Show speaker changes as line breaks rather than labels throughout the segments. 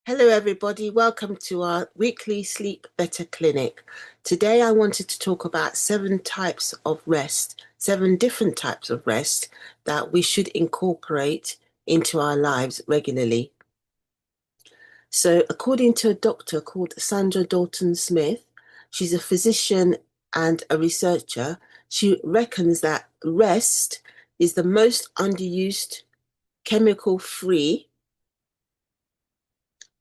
Hello, everybody. Welcome to our weekly Sleep Better Clinic. Today, I wanted to talk about 7 types of rest, 7 different types of rest that we should incorporate into our lives regularly. So, according to a doctor called Sandra Dalton Smith, she's a physician and a researcher. She reckons that rest is the most underused, chemical-free,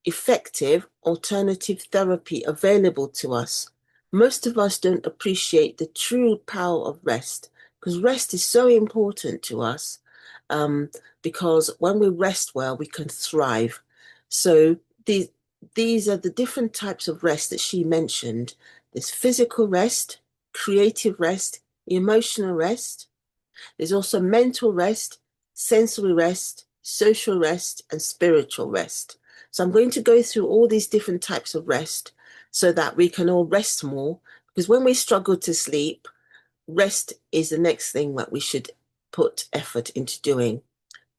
effective alternative therapy available to us. Most of us don't appreciate the true power of rest because rest is so important to us. Um, because when we rest well, we can thrive. So these are the different types of rest that she mentioned. There's physical rest, creative rest, emotional rest. There's also mental rest, sensory rest, social rest, and spiritual rest. So I'm going to go through all these different types of rest so that we can all rest more. Because when we struggle to sleep, rest is the next thing that we should put effort into doing.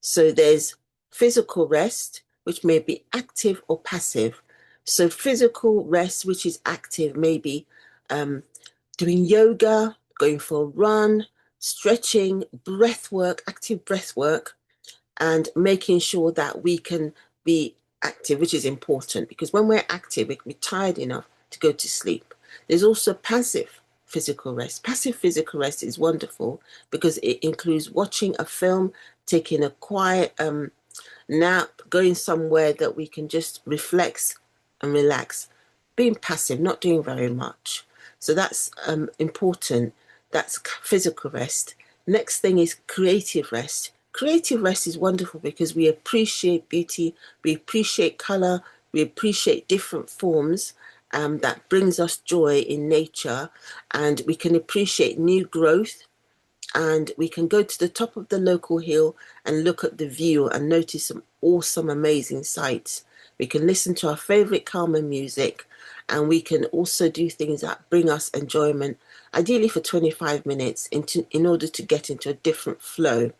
So there's physical rest, which may be active or passive. So physical rest, which is active, maybe doing yoga, going for a run, stretching, breath work, active breath work, and making sure that we can be active, which is important because when we're active, we can be tired enough to go to sleep. There's also passive physical rest. Passive physical rest is wonderful because it includes watching a film, taking a quiet nap, going somewhere that we can just reflex and relax, being passive, not doing very much. So that's important. That's physical rest. Next thing is creative rest. Creative rest is wonderful because we appreciate beauty, we appreciate color, we appreciate different forms that brings us joy in nature, and we can appreciate new growth, and we can go to the top of the local hill and look at the view and notice some awesome, amazing sights. We can listen to our favorite calming music, and we can also do things that bring us enjoyment, ideally for 25 minutes in order to get into a different flow.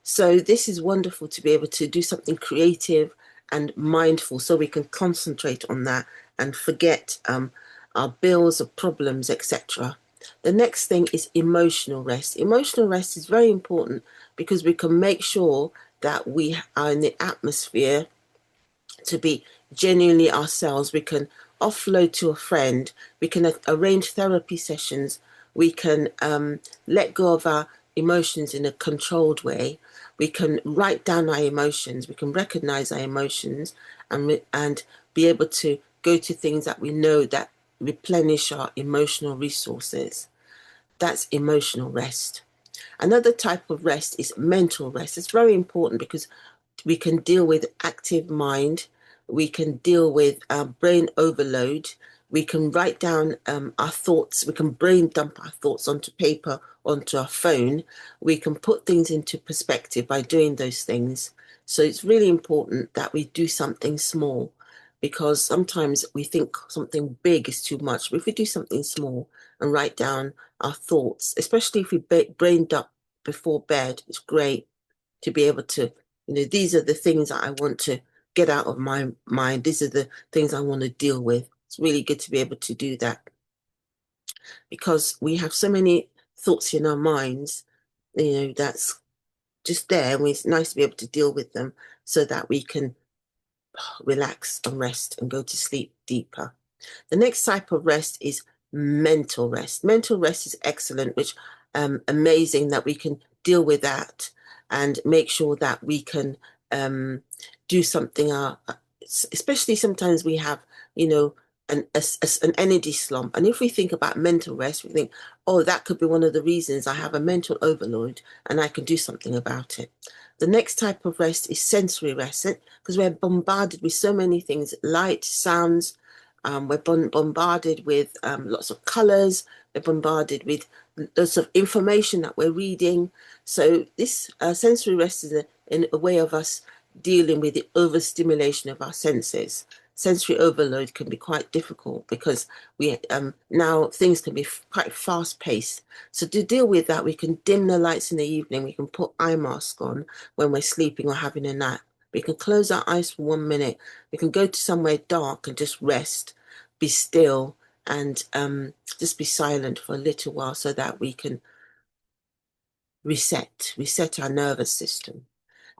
So this is wonderful to be able to do something creative and mindful so we can concentrate on that and forget our bills, or problems, etc. The next thing is emotional rest. Emotional rest is very important because we can make sure that we are in the atmosphere to be genuinely ourselves. We can offload to a friend. We can arrange therapy sessions. We can let go of our emotions in a controlled way. We can write down our emotions. We can recognize our emotions and be able to go to things that we know that replenish our emotional resources. That's emotional rest. Another type of rest is mental rest. It's very important because we can deal with active mind, we can deal with brain overload, we can write down our thoughts, we can brain dump our thoughts onto paper, onto our phone, we can put things into perspective by doing those things. So it's really important that we do something small because sometimes we think something big is too much. But if we do something small and write down our thoughts, especially if we brain dump before bed, it's great to be able to, these are the things that I want to get out of my mind. These are the things I want to deal with. It's really good to be able to do that because we have so many thoughts in our minds, that's just there. And it's nice to be able to deal with them so that we can relax and rest and go to sleep deeper. The next type of rest is mental rest. Mental rest is excellent, which amazing that we can deal with that and make sure that we can do something. Especially sometimes we have, an energy slump. And if we think about mental rest, we think, oh, that could be one of the reasons I have a mental overload and I can do something about it. The next type of rest is sensory rest because we're bombarded with so many things, light, sounds. We're bombarded with lots of colors. We're bombarded with lots of information that we're reading. So this sensory rest is in a way of us dealing with the overstimulation of our senses. Sensory overload can be quite difficult because we now things can be quite fast paced. So to deal with that, we can dim the lights in the evening. We can put eye mask on when we're sleeping or having a nap We can close our eyes for 1 minute. We can go to somewhere dark and just rest, be still, and just be silent for a little while so that we can reset our nervous system.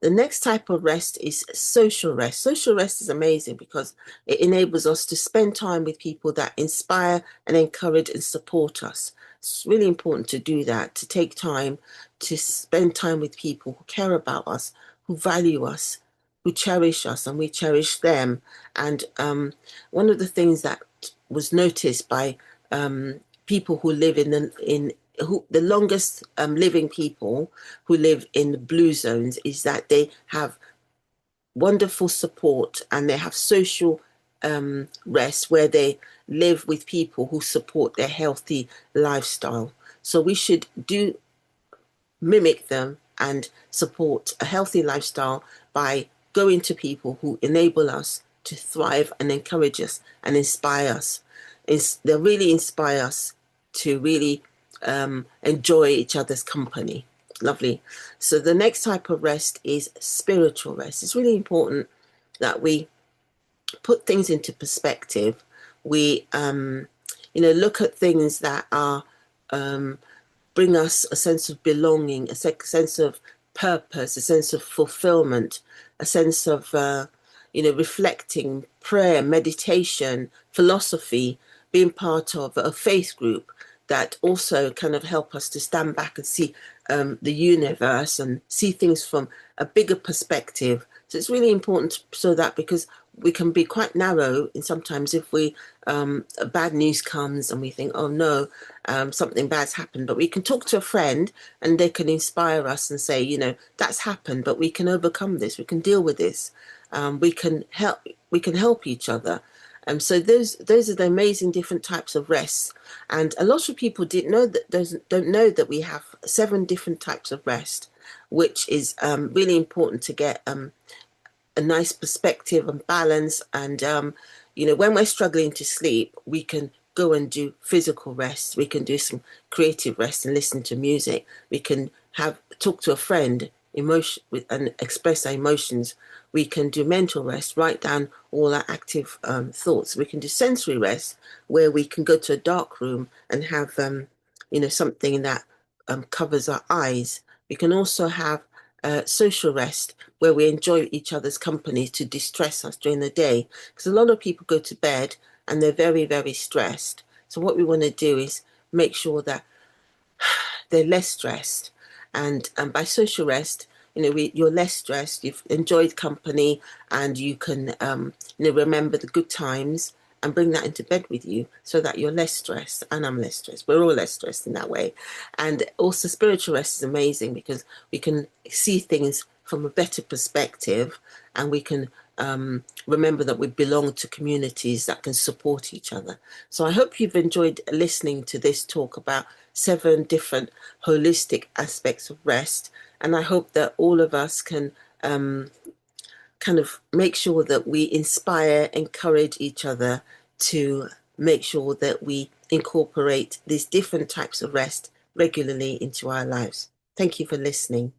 The next type of rest is social rest. Social rest is amazing because it enables us to spend time with people that inspire and encourage and support us. It's really important to do that, to take time to spend time with people who care about us, who value us, who cherish us, and we cherish them. And one of the things that was noticed by people who live the longest living people who live in the blue zones is that they have wonderful support and they have social rest where they live with people who support their healthy lifestyle. So we should do mimic them and support a healthy lifestyle by going to people who enable us to thrive and encourage us and inspire us. They really inspire us to really enjoy each other's company. Lovely. So the next type of rest is spiritual rest. It's really important that we put things into perspective. We, look at things that are bring us a sense of belonging, a sense of purpose, a sense of fulfillment, a sense of, reflecting, prayer, meditation, philosophy, being part of a faith group that also kind of help us to stand back and see the universe and see things from a bigger perspective. So it's really important so that because we can be quite narrow and sometimes if we bad news comes and we think, oh no, something bad's happened, but we can talk to a friend and they can inspire us and say, that's happened, but we can overcome this, we can deal with this, we can help each other. So those are the amazing different types of rest, and a lot of people didn't know that don't know that we have 7 different types of rest, which is really important to get a nice perspective and balance. And when we're struggling to sleep, we can go and do physical rest. We can do some creative rest and listen to music. We can have talk to a friend, emotion and express our emotions. We can do mental rest, write down all our active thoughts. We can do sensory rest, where we can go to a dark room and have something that covers our eyes. We can also have social rest, where we enjoy each other's company to distress us during the day. Because a lot of people go to bed and they're very, very stressed. So what we want to do is make sure that they're less stressed. And by social rest, you're less stressed, you've enjoyed company, and you can, remember the good times and bring that into bed with you so that you're less stressed and I'm less stressed. We're all less stressed in that way. And also spiritual rest is amazing because we can see things from a better perspective, and we can remember that we belong to communities that can support each other. So I hope you've enjoyed listening to this talk about 7 different holistic aspects of rest. And I hope that all of us can kind of make sure that we inspire, encourage each other to make sure that we incorporate these different types of rest regularly into our lives. Thank you for listening.